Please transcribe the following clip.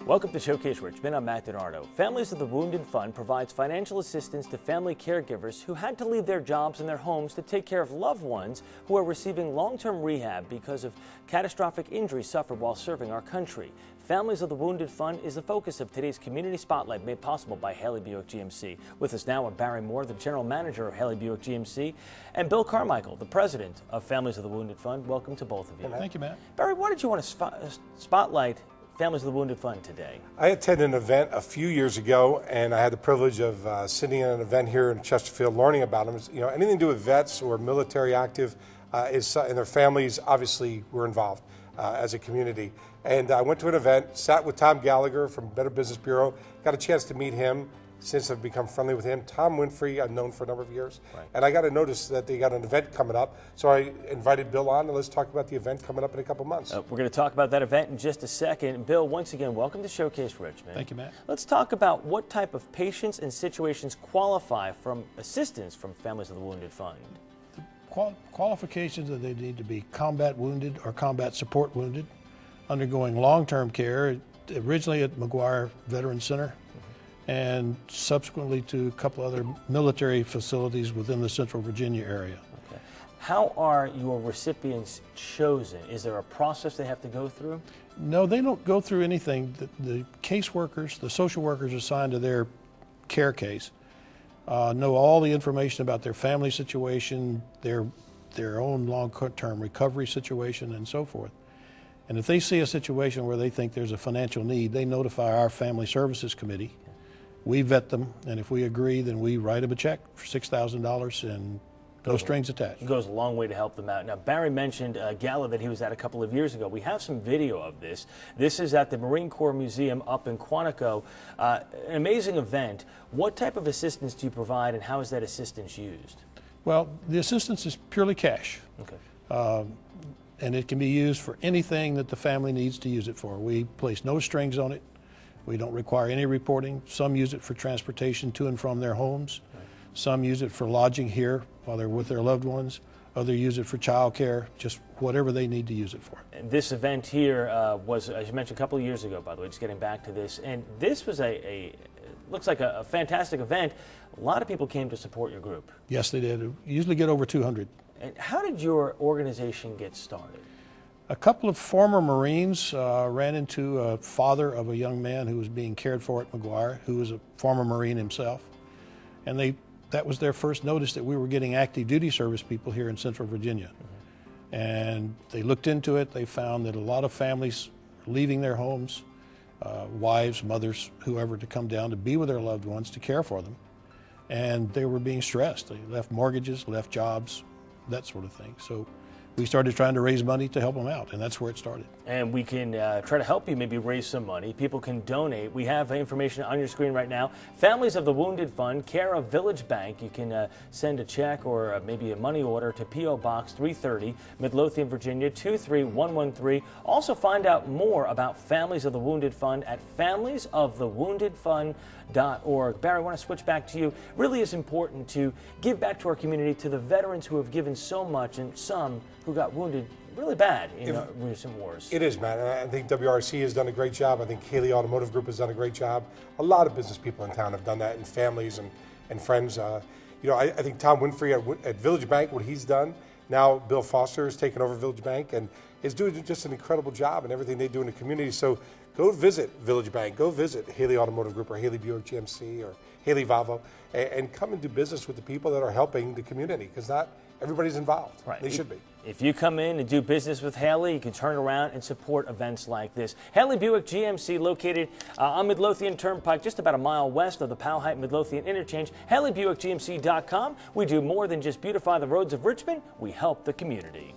Welcome to Showcase Richmond. I'm Matt DiNardo. Families of the Wounded Fund provides financial assistance to family caregivers who had to leave their jobs and their homes to take care of loved ones who are receiving long-term rehab because of catastrophic injuries suffered while serving our country. Families of the Wounded Fund is the focus of today's Community Spotlight, made possible by Haley Buick GMC. With us now are Barry Moore, the General Manager of Haley Buick GMC, and Bill Carmichael, the President of Families of the Wounded Fund. Welcome to both of you. Thank you, Matt. Barry, why did you want to spotlight Families of the Wounded Fund today? I attended an event a few years ago, and I had the privilege of sitting in an event here in Chesterfield, learning about them. You know, anything to do with vets or military active and their families, obviously, we're involved as a community. And I went to an event, sat with Tom Gallagher from Better Business Bureau, got a chance to meet him. Since I've become friendly with him, Tom Winfrey, I've known for a number of years, and I got a notice that they got an event coming up, so I invited Bill on, and let's talk about the event coming up in a couple months. We're going to talk about that event in just a second. Bill, once again, welcome to Showcase Richmond. Thank you, Matt. Let's talk about what type of patients and situations qualify from assistance from Families of the Wounded Fund. The qualifications that they need to be combat wounded or combat support wounded, undergoing long-term care, originally at McGuire Veterans Center, and subsequently to a couple other military facilities within the Central Virginia area. Okay. How are your recipients chosen? Is there a process they have to go through? No, they don't go through anything. The caseworkers, the social workers assigned to their care case, know all the information about their family situation, their own long-term recovery situation, and so forth. And if they see a situation where they think there's a financial need, they notify our Family Services Committee. We vet them, and if we agree, then we write them a check for $6,000 and no strings attached. It goes a long way to help them out. Now, Barry mentioned a gala that he was at a couple of years ago. We have some video of this. This is at the Marine Corps Museum up in Quantico. An amazing event. What type of assistance do you provide, and how is that assistance used? Well, the assistance is purely cash. Okay. And it can be used for anything that the family needs to use it for. We place no strings on it. We don't require any reporting. Some use it for transportation to and from their homes. Some use it for lodging here while they're with their loved ones. Others use it for child care, just whatever they need to use it for. And this event here was, as you mentioned, a couple of years ago, by the way, just getting back to this. And this was looks like a fantastic event. A lot of people came to support your group. Yes, they did. We usually get over 200. And how did your organization get started? A couple of former Marines ran into a father of a young man who was being cared for at McGuire, who was a former Marine himself. And that was their first notice that we were getting active duty service people here in Central Virginia. And they looked into it. They found that a lot of families were leaving their homes, wives, mothers, whoever, to come down to be with their loved ones, to care for them. And they were being stressed. They left mortgages, left jobs, that sort of thing. So we started trying to raise money to help them out, and that's where it started. And we can try to help you maybe raise some money. People can donate. We have information on your screen right now. Families of the Wounded Fund, care of Village Bank. You can send a check or maybe a money order to P.O. Box 330, Midlothian, Virginia 23113. Also find out more about Families of the Wounded Fund at familiesofthewoundedfund.org. Barry, I want to switch back to you. It really is important to give back to our community, to the veterans who have given so much, and some who got wounded really bad in recent wars. It is, man. I think WRC has done a great job. I think Haley Automotive Group has done a great job. A lot of business people in town have done that, and families and friends. You know, I think Tom Winfrey at Village Bank, what he's done. Now Bill Foster has taken over Village Bank and is doing just an incredible job in everything they do in the community. So go visit Village Bank. Go visit Haley Automotive Group or Haley Buick GMC or Haley Volvo and come and do business with the people that are helping the community, because not everybody's involved. Right. They should be. If you come in and do business with Haley, you can turn around and support events like this. Haley Buick GMC, located on Midlothian Turnpike, just about a mile west of the Powhite Midlothian Interchange. HaleyBuickGMC.com. We do more than just beautify the roads of Richmond. We help the community.